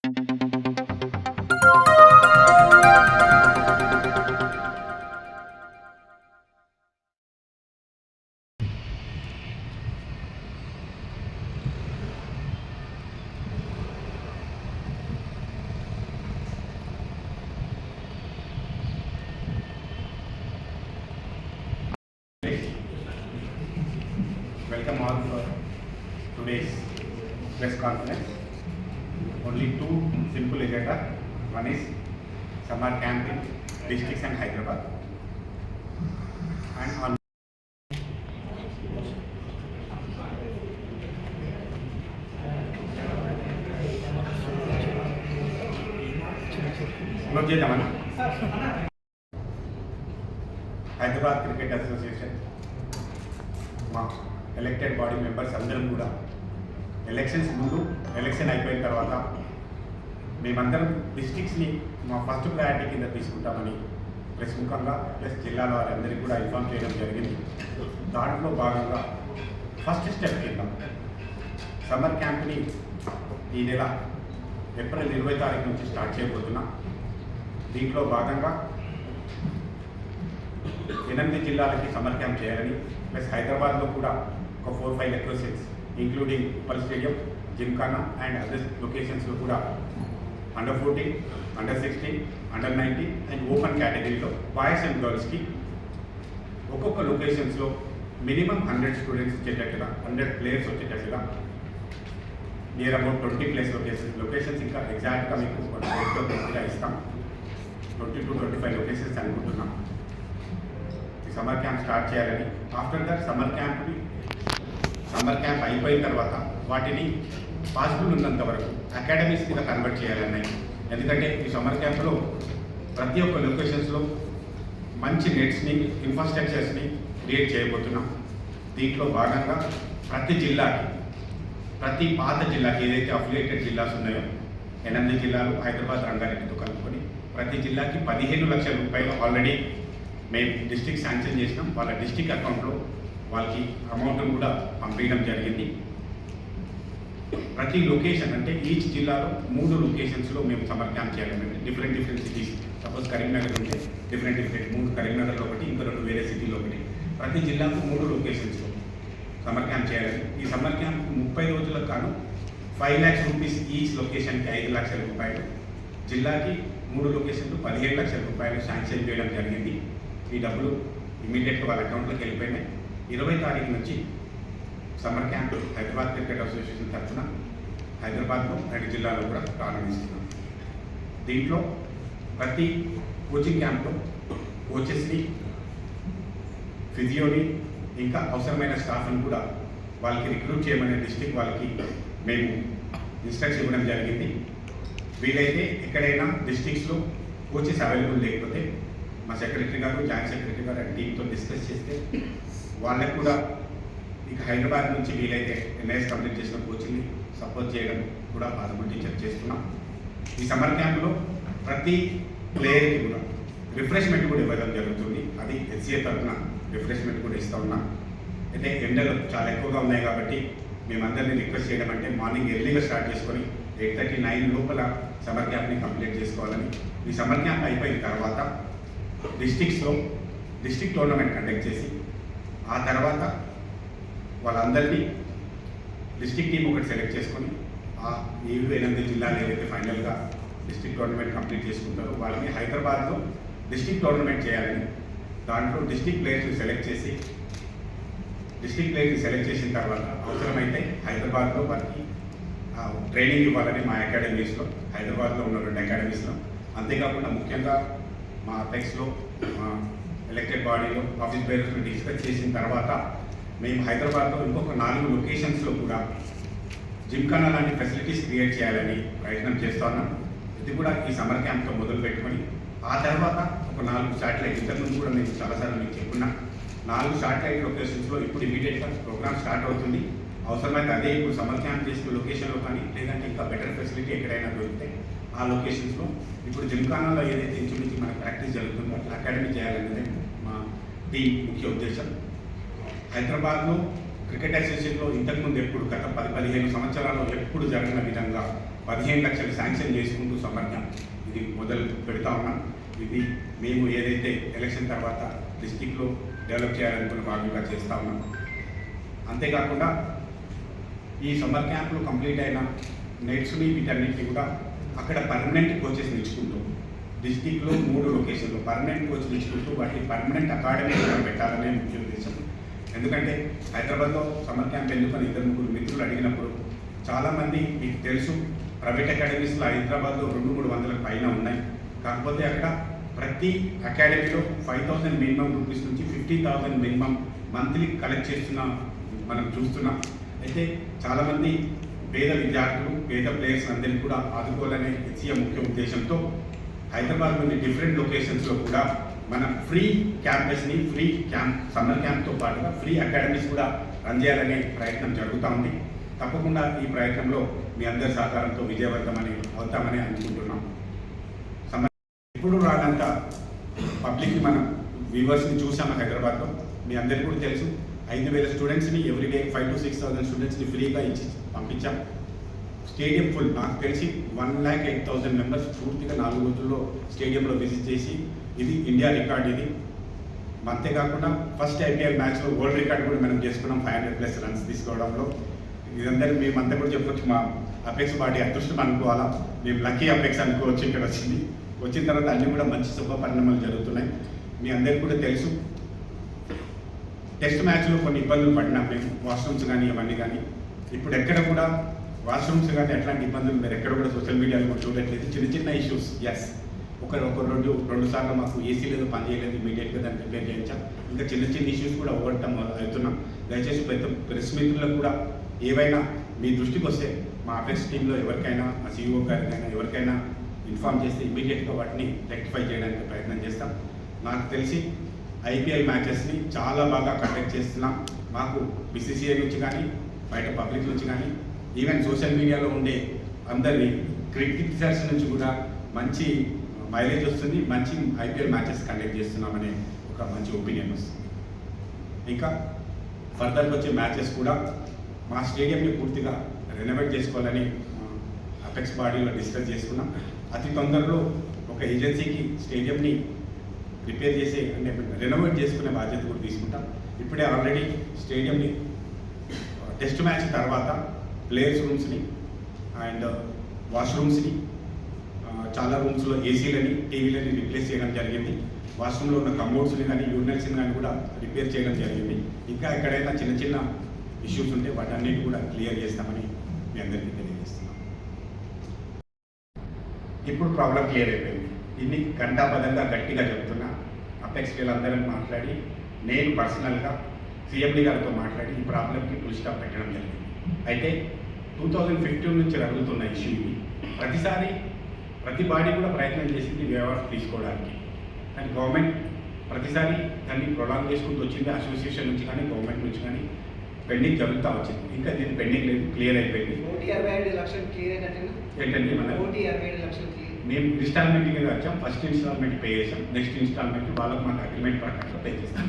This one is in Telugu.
Welcome all for today's press conference. Only two simple agenda. One is summer camp in districts and Hyderabad. And on Hyderabad Cricket Association, elected body members అందరం కూడా ఎలక్షన్స్ ముందు ఎలక్షన్ అయిపోయిన తర్వాత మేమందరం డిస్ట్రిక్ట్స్ని మా ఫస్ట్ ప్రయారిటీ కింద తీసుకుంటామని ప్లస్ ముఖంగా ప్లస్ జిల్లాల వారందరికీ కూడా ఇన్ఫార్మ్ చేయడం జరిగింది. దాంట్లో భాగంగా ఫస్ట్ స్టెప్ కింద సమ్మర్ క్యాంప్ని ఈ నెల ఏప్రిల్ 20 తారీఖు నుంచి స్టార్ట్ చేయబోతున్నాం. దీంట్లో భాగంగా 8 జిల్లాలకి సమ్మర్ క్యాంప్ చేయాలని ప్లస్ హైదరాబాద్లో కూడా ఒక 4-5 locations including Uppal stadium, Gymkhana and other లొకేషన్స్లో కూడా under 14, under 16, under 19 and open కేటగిరీలో బాయ్స్ అండ్ గర్ల్స్కి ఒక్కొక్క లొకేషన్స్లో మినిమం 100 స్టూడెంట్స్ వచ్చేటట్టుగా 100 ప్లేయర్స్ వచ్చేటట్టుగా నియర్ అబౌట్ 20+ లొకేషన్స్ ఇంకా ఎగ్జాక్ట్గా మీకు డేట్గా ఇస్తాం. 20 to 25 లొకేషన్స్ అనుకుంటున్నాం ఈ సమ్మర్ క్యాంప్ స్టార్ట్ చేయాలని. ఆఫ్టర్ దట్ సమ్మర్ క్యాంప్ అయిపోయిన తర్వాత వాటిని పాసిబుల్ ఉన్నంత వరకు అకాడమీస్ కింద కన్వర్ట్ చేయాలన్నాయి. ఎందుకంటే ఈ సమ్మర్ క్యాంప్లో ప్రతి ఒక్క లొకేషన్స్లో మంచి నెట్స్ని ఇన్ఫ్రాస్ట్రక్చర్స్ని క్రియేట్ చేయబోతున్నాం. దీంట్లో భాగంగా ప్రతి జిల్లాకి ప్రతి పాత జిల్లాకి ఏదైతే అఫిలియేటెడ్ జిల్లాస్ ఉన్నాయో 8 జిల్లాలు హైదరాబాద్ రంగారెడ్డితో కలుపుకొని ప్రతి జిల్లాకి 15 లక్షల రూపాయలు ఆల్రెడీ మేము డిస్ట్రిక్ట్ శాంక్షన్ చేసినాం. వాళ్ళ డిస్ట్రిక్ట్ అకౌంట్లో వాళ్ళకి అమౌంట్ను కూడా పంపించడం జరిగింది. ప్రతి లొకేషన్ అంటే ఈచ్ జిల్లాలో 3 లొకేషన్స్లో మేము సమ్మర్ క్యాంప్ చేయాలంటే డిఫరెంట్ సిటీస్. సపోజ్ కరీంనగర్ ఉంటే డిఫరెంట్ 3 కరీంనగర్లో ఒకటి, ఇంకా 2 వేరే సిటీలో ఒకటి. ప్రతి జిల్లాకు 3 లొకేషన్స్లో సమ్మర్ క్యాంప్ చేయాలని. ఈ సమ్మర్ క్యాంప్ 30 రోజులకు కాను 5 lakhs రూపీస్ ఈచ్ లొకేషన్కి 5 లక్షల రూపాయలు, జిల్లాకి 3 లొకేషన్లు 15 లక్షల రూపాయలు శాంక్షన్ చేయడం జరిగింది. ఈ డబ్బులు ఇమీడియట్గా వాళ్ళ అకౌంట్లోకి వెళ్ళిపోయినాయి. 20 తారీఖు నుంచి summer camp Hyderabad cricket association తరఫున హైదరాబాద్లో 2 జిల్లాలో కూడా ప్రారంభిస్తున్నాం. దీంట్లో ప్రతి కోచింగ్ క్యాంప్లో కోచెస్ని, ఫిజియోని, ఇంకా అవసరమైన స్టాఫ్ని కూడా వాళ్ళకి రిక్రూట్ చేయమనే డిస్ట్రిక్ట్ వాళ్ళకి మేము ఇన్స్ట్రక్షన్ ఇవ్వడం జరిగింది. వీలైతే ఎక్కడైనా డిస్ట్రిక్ట్స్లో కోచెస్ అవైలబుల్ లేకపోతే మా సెక్రటరీ గారు, జాయింట్ సెక్రటరీ గారు అండ్ టీంతో డిస్కస్ చేస్తే వాళ్ళకు కూడా ఇక హైదరాబాద్ నుంచి వీలైతే NIS కంప్లీట్ చేసిన కోచింగ్ని సపోర్ట్ చేయడం కూడా పాసిబిలిటీ చెక్ చేస్తున్నాం. ఈ సమ్మర్ క్యాంప్లో ప్రతి ప్లేయర్కి కూడా రిఫ్రెష్మెంట్ కూడా ఇవ్వడం జరుగుతుంది. అది HCA తరఫున రిఫ్రెష్మెంట్ కూడా ఇస్తూ ఉన్నాం. అయితే ఎండలు చాలా ఎక్కువగా ఉన్నాయి కాబట్టి మేమందరినీ రిక్వెస్ట్ చేయడం అంటే మార్నింగ్ ఎర్లీగా స్టార్ట్ చేసుకొని 8:30, 9 లోపల సమ్మర్ క్యాంప్ని కంప్లీట్ చేసుకోవాలని. ఈ సమ్మర్ క్యాంప్ అయిపోయిన తర్వాత డిస్ట్రిక్ట్స్లో డిస్ట్రిక్ట్ టోర్నమెంట్ కండక్ట్ చేసి ఆ తర్వాత వాళ్ళందరినీ డిస్ట్రిక్ట్ టీం ఒకటి సెలెక్ట్ చేసుకొని ఆ 7-8 జిల్లాలు ఏవైతే ఫైనల్గా డిస్ట్రిక్ట్ టోర్నమెంట్ కంప్లీట్ చేసుకుంటారో వాళ్ళని హైదరాబాద్లో డిస్ట్రిక్ట్ టోర్నమెంట్ చేయాలని. దాంట్లో డిస్ట్రిక్ట్ ప్లేయర్స్ని సెలెక్ట్ చేసిన తర్వాత అవసరమైతే హైదరాబాద్లో వారికి ట్రైనింగ్ ఇవ్వాలని మా అకాడమీస్లో, హైదరాబాద్లో ఉన్న 2 అకాడమీస్లో. అంతేకాకుండా ముఖ్యంగా మా అపెక్స్లో, మా ఎలక్టెడ్ బాడీలో ఆఫీస్ బేరర్స్ని డిస్కస్ చేసిన తర్వాత మేము హైదరాబాద్లో ఇంకొక 4 లొకేషన్స్లో కూడా జిమ్ఖానా లాంటి ఫెసిలిటీస్ క్రియేట్ చేయాలని ప్రయత్నం చేస్తూ ఉన్నాం. ఇది కూడా ఈ సమ్మర్ క్యాంప్తో మొదలు పెట్టుకొని ఆ తర్వాత ఒక 4 శాటిలైట్, ఇంతకుముందు కూడా మేము చాలాసార్లు మీకు చెప్పున్నా 4 శాటిలైట్ లొకేషన్స్లో ఇప్పుడు ఇమీడియట్గా ప్రోగ్రామ్ స్టార్ట్ అవుతుంది. అవసరమైతే అదే ఇప్పుడు సమ్మర్ క్యాంప్ చేసిన లొకేషన్లో కానీ లేదంటే ఇంకా బెటర్ ఫెసిలిటీ ఎక్కడైనా దొరికితే ఆ లొకేషన్స్లో ఇప్పుడు జిమ్ఖానాలో ఏదైతే ఇంచుమించి మనకు ప్రాక్టీస్ జరుగుతుందో అట్లా అకాడమీ చేయాలనేది మా టీం ముఖ్య ఉద్దేశం. హైదరాబాద్లో క్రికెట్ అసోసియేషన్లో ఇంతకుముందు ఎప్పుడు గత 10-15 సంవత్సరాల్లో ఎప్పుడు జరిగిన విధంగా 15 లక్షలు శాంక్షన్ చేసుకుంటూ సమ్మర్ క్యాంప్ ఇది మొదలు పెడతా ఉన్నాం. ఇది మేము ఏదైతే ఎలక్షన్ తర్వాత డిస్టిక్లో డెవలప్ చేయాలనుకున్న భాగంగా చేస్తూ ఉన్నాం. అంతేకాకుండా ఈ సమ్మర్ క్యాంపులు కంప్లీట్ అయిన నెట్స్ని వీటన్నిటిని కూడా అక్కడ పర్మనెంట్ కోచెస్ ఇచ్చుకుంటూ డిస్టిక్లో 3 లొకేషన్లో పర్మనెంట్ కోచ్లు ఇచ్చుకుంటూ వాటి పర్మనెంట్ అకాడమీ పెట్టాలనే ముఖ్య ఉద్దేశం. ఎందుకంటే హైదరాబాద్లో సమ్మర్ క్యాంప్ ఎందుకని 2-3 మిత్రులు అడిగినప్పుడు చాలామంది మీకు తెలుసు ప్రైవేట్ అకాడమీస్లో హైదరాబాద్లో 200-300 పైన ఉన్నాయి. కాకపోతే అక్కడ ప్రతి అకాడమీలో 5,000 మినిమం రూపీస్ నుంచి 50,000 మినిమం మంత్లీ కలెక్ట్ చేస్తున్న మనం చూస్తున్నాం. అయితే చాలామంది పేద విద్యార్థులు పేద ప్లేయర్స్ అందరినీ కూడా ఆదుకోవాలనే హెచ్సిఎం ముఖ్య ఉద్దేశంతో హైదరాబాద్లోని డిఫరెంట్ లొకేషన్స్లో కూడా మన ఫ్రీ క్యాంపస్ని ఫ్రీ సమ్మర్ క్యాంప్తో పాటుగా ఫ్రీ అకాడమీస్ కూడా రన్ చేయాలనే ప్రయత్నం జరుగుతూ ఉంది. తప్పకుండా ఈ ప్రయత్నంలో మీ అందరి సహకారంతో విజయవంతమని అవుతామని అనుకుంటున్నాం. ఇప్పుడు రానంత పబ్లిక్ని మనం వ్యూవర్స్ని చూసాము హైదరాబాద్లో. మీ అందరికీ కూడా తెలుసు 5,000 స్టూడెంట్స్ని ఎవ్రీడే 5,000 to 6,000 స్టూడెంట్స్ని ఫ్రీగా ఇచ్చి పంపించాం. స్టేడియం ఫుల్ నాకు తెలిసి 1,08,000 మెంబర్స్ పూర్తిగా 4 రోజుల్లో స్టేడియంలో విజిట్ చేసి ఇది ఇండియా రికార్డ్. ఇది అంతేకాకుండా ఫస్ట్ ఐపీఎల్ మ్యాచ్లో వరల్డ్ రికార్డ్ కూడా మనం చేసుకున్నాం 500+ రన్స్ తీసుకోవడంలో. ఇదందరూ మేమంతా కూడా చెప్పొచ్చు మా అపెక్స్ పార్టీ అదృష్టం అనుకోవాలా, మేము లక్కీ అపెక్స్ అనుకోవచ్చు. ఇక్కడ వచ్చిన తర్వాత అన్నీ కూడా మంచి శుభ పరిణామాలు జరుగుతున్నాయి. మీ అందరికీ కూడా తెలుసు టెస్ట్ మ్యాచ్లో కొన్ని ఇబ్బందులు పడినాం మేము, వాష్రూమ్స్ కానీ అవన్నీ కానీ. ఇప్పుడు ఎక్కడ కూడా వాష్రూమ్స్ కానీ ఎట్లాంటి ఇబ్బందులు మీరు ఎక్కడ కూడా సోషల్ మీడియాలో కూడా చూడట్లేదు. చిన్న ఇష్యూస్ ఎస్ ఒక 2 సార్లు మాకు ఏసీ లేదు, పని చేయలేదు, ఇమీడియట్గా దాన్ని రిపేర్ చేయించాం. ఇంకా చిన్న ఇష్యూస్ కూడా ఓవర్కమ్ అవుతున్నాం. దయచేసి ప్రెస్ మిత్రులకు కూడా ఏవైనా మీ దృష్టికి వస్తే మా అపెక్స్ టీంలో ఎవరికైనా మా సిఇఓ గారికైనా ఎవరికైనా ఇన్ఫార్మ్ చేస్తే ఇమీడియట్గా వాటిని రెక్టిఫై చేయడానికి ప్రయత్నం చేస్తాం. నాకు తెలిసి ఐపీఎల్ మ్యాచెస్ని చాలా బాగా కండక్ట్ చేస్తున్నాం. మాకు బీసీసీఐ నుంచి కానీ బయట పబ్లిక్ నుంచి కానీ ఈవెన్ సోషల్ మీడియాలో ఉండే అందరి క్రిటిసర్స్ నుంచి కూడా మంచి మైలేజ్ వస్తుంది. మంచి ఐపీఎల్ మ్యాచెస్ కండక్ట్ చేస్తున్నామనే ఒక మంచి ఒపీనియన్ వస్తుంది. ఇంకా ఫర్దర్కి వచ్చే మ్యాచెస్ కూడా మా స్టేడియంని పూర్తిగా రెనోవేట్ చేసుకోవాలని అపెక్స్ బాడీలో డిస్కస్ చేసుకున్నాం. అతి తొందరలో ఒక ఏజెన్సీకి స్టేడియంని రిపేర్ చేసే అంటే రెనోవేట్ చేసుకునే బాధ్యత కూడా తీసుకుంటాం. ఇప్పుడే ఆల్రెడీ స్టేడియంని టెస్ట్ మ్యాచ్ తర్వాత ప్లేయర్స్ రూమ్స్ని అండ్ వాష్రూమ్స్ని చాలా రూమ్స్లో ఏసీలని టీవీలని రిప్లేస్ చేయడం జరిగింది. వాష్రూమ్లో ఉన్న కమోడ్స్ని కానీ యూరినల్స్ని కానీ కూడా రిపేర్ చేయడం జరిగింది. ఇంకా ఎక్కడైనా చిన్న ఇష్యూస్ ఉంటే వాటన్నిటి కూడా క్లియర్ చేస్తామని మీ అందరికీ తెలియజేస్తున్నాం. ఇప్పుడు ప్రాబ్లం క్లియర్ అయిపోయింది. ఇన్ని గంటాపదంగా గట్టిగా చెప్తున్నా. అపెక్స్ వీళ్ళందరం మాట్లాడి నేను పర్సనల్గా సిఎండి గారితో మాట్లాడి ఈ ప్రాబ్లంకి ఫుల్ స్టాప్ పెట్టడం జరిగింది. అయితే 2015 నుంచి రగులుతున్న ఇష్యూ ఇది. ప్రతి బాడీ కూడా ప్రయత్నం చేసింది వ్యవహారం తీసుకోవడానికి, కానీ గవర్నమెంట్ ప్రతిసారి దాన్ని ప్రొలాంగ్ చేసుకుంటూ వచ్చింది. అసోసియేషన్ నుంచి కానీ గవర్నమెంట్ నుంచి కానీ పెండింగ్ జరుగుతూ వచ్చింది. ఇంకా దీన్ని పెండింగ్ లేదు, క్లియర్ అయిపోయింది. ఏంటంటే మన మేము ఇన్స్టాల్మెంట్గా వచ్చాం. ఫస్ట్ ఇన్స్టాల్మెంట్ పే చేసాం, నెక్స్ట్ ఇన్స్టాల్మెంట్ వాళ్ళకి మాకు అగ్రిమెంట్ ప్రకారంగా పే చేస్తాం.